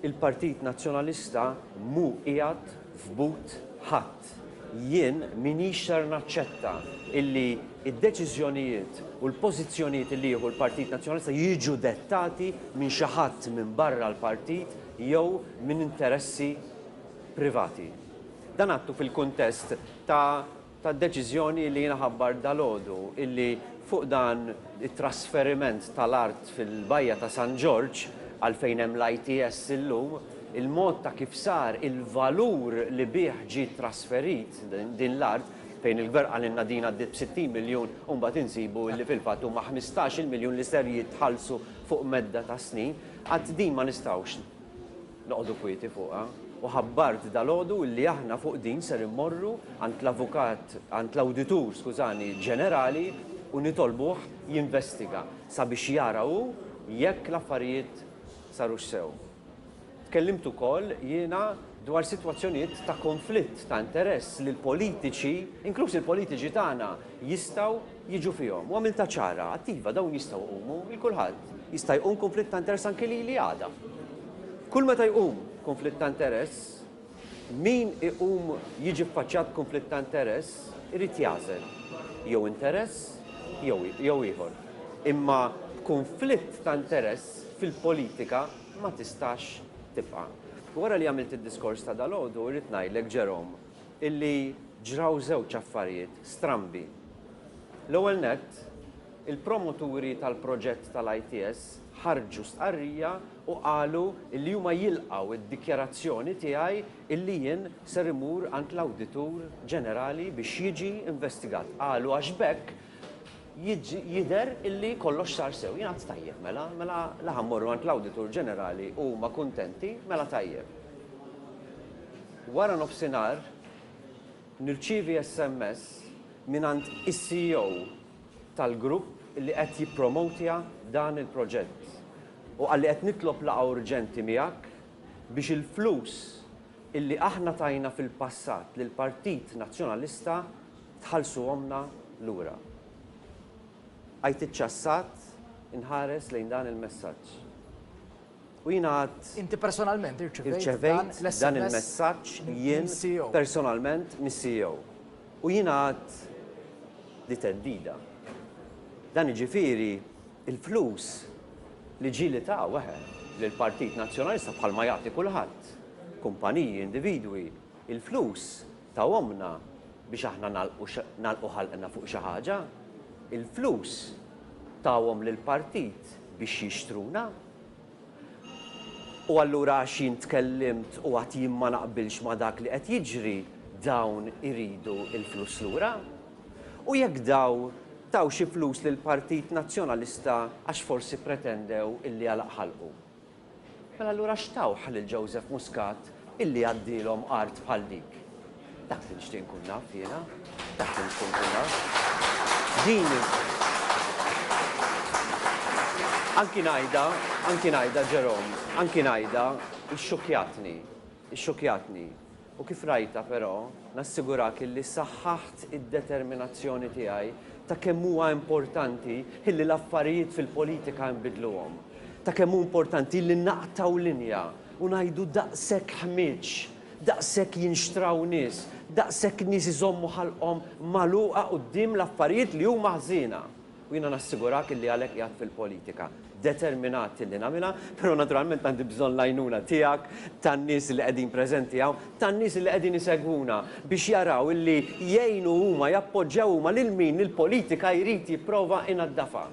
il-Partit Nazzjonalista mu qiegħed f'but ħadd. Jien minix ser naċċetta illi id-deċiżjonijiet u l-pożizzjonijiet li jieħu l-Partit Nazzjonalista jiġu dettati minn xi ħadd minn barra l-partit jew minn interessi privati. Dan għattu fil-kuntest ta' deċiżjoni li jiena ħabbar dalgħodu illi fuq dan it-trasferiment tal-art fil-bajja ta' San George għalfejn hemm l-ITS illum, il-mod ta' kif sar il-valur li bih ġie trasferit din l-art fejn il-gvern għalinna din għaddit b'60 miljun u mbagħad insibu li fil-fatt huma 15 miljun li ser jitħallsu fuq medda ta' snin, għad din ma nistgħux noqogħdu kwieti fuqha. U ħabbart dalgħodu li aħna fuq din ser immorru għand l-avukat, għand l-awditur, skużani, ġenerali u nitolbuh jinvestiga sabiex jaraw jekk l-affarijiet sarux sew. Tkellimt ukoll jiena dwar sitwazzjonijiet ta' konflitt ta' interess li l-politiċi, inkluż il-politiċi tagħna, jistgħu jiġu fihom. U għamilta ċara, attiva dawn jistgħu jqumu il-kulħadd. Jista' jqum konflitt ta' interess anke li għada. Kull meta jqum konflitt ta' interess, min iqum jiġi ffaċċjat konflitt ta' interess irid jażel jew interess jew ieħor. Imma konflitt ta' interess fil-politika ma tistax tibqa'. Wara li għamilt id-diskors ta' dalgħodu rrid ngħidlek Ġerom illi ġraw żewġ affarijiet strambi. L-ewwel nett, il-promoturi tal-proġett tal-ITS ħarġu stqarrija u qalu illi huma jilqgħu id-dikjarazzjoni tiegħi illi jien ser imur għand l-Awditur Ġenerali biex jiġi investigat. Qalu għax bekk jidher illi kollox sar sew. Jien għad tajjeb mela ħammorru għand l-Awditur Ġenerali u ma kuntenti mela tajjeb. Wara nofsinhar nirċievi SMS mingħand is-CEO tal-grupp li qed jippromotja dan il-proġett. U għalli qed nitlob laqgħa urġenti miegħek biex il-flus illi aħna tajna fil-passat lill Partit Nazzjonalista tħallsuhomna lura. Għajt iċċassat inħares lejn dan il-messaġġ. U jiena għad. Inti personalment irċevejt dan il-messaġġ jien personalment mis-CEO. U jiena għad li teddida. Dan jiġifieri il-flus li ġieli ta' weħed lill-Partit Nazzjonalista bħalma jagħti kulħadd, kumpaniji, individwi, il-flus ta' omna biex aħna nagħlqu ħalqna fuq xi ħaġa, il-flus tawhom lill-partit biex jixtruna. U allura għax jien tkellimt u għad jien ma naqbilx ma dak li qed jiġri dawn iridu il-flus lura. U jekk taw xi flus lill-Partit Nazzjonalista għax forsi pretendew illi għalaq ħalqu. Mela allura x'tawh lil Joseph Muscat illi għaddilhom art bħal dik. Dak li nixtieq nkun naf jiena, dak li nixtieq nkun naf. Din anki ngħidha Ġerom, anki ngħidha ixxukjatni. U kif rajta però nassigurak illi saħħaħt id-determinazzjoni tiegħi ta' kemm huwa importanti illi l-affarijiet fil-politika nbidluhom. Ta' kemm hu importanti li naqtaw linja u ngħidu daqshekk ħmieġ, daqshekk jinxtraw nies, daqshekk nies iżommu ħalqhom magħluqa quddiem l-affarijiet li huma ħżiena. U jiena nassigurak illi għalhekk qiegħed fil-politika. Determinati li nagħmilha, però naturalment għandi bżonn l-għajnuna tiegħek, tan-nies li qegħdin preżenti hawn, tan-nies li qegħdin isegwuna biex jaraw illi jgħinu huma jappoġġjaw huma lil min il-politika jrid jipprova inaddafa'.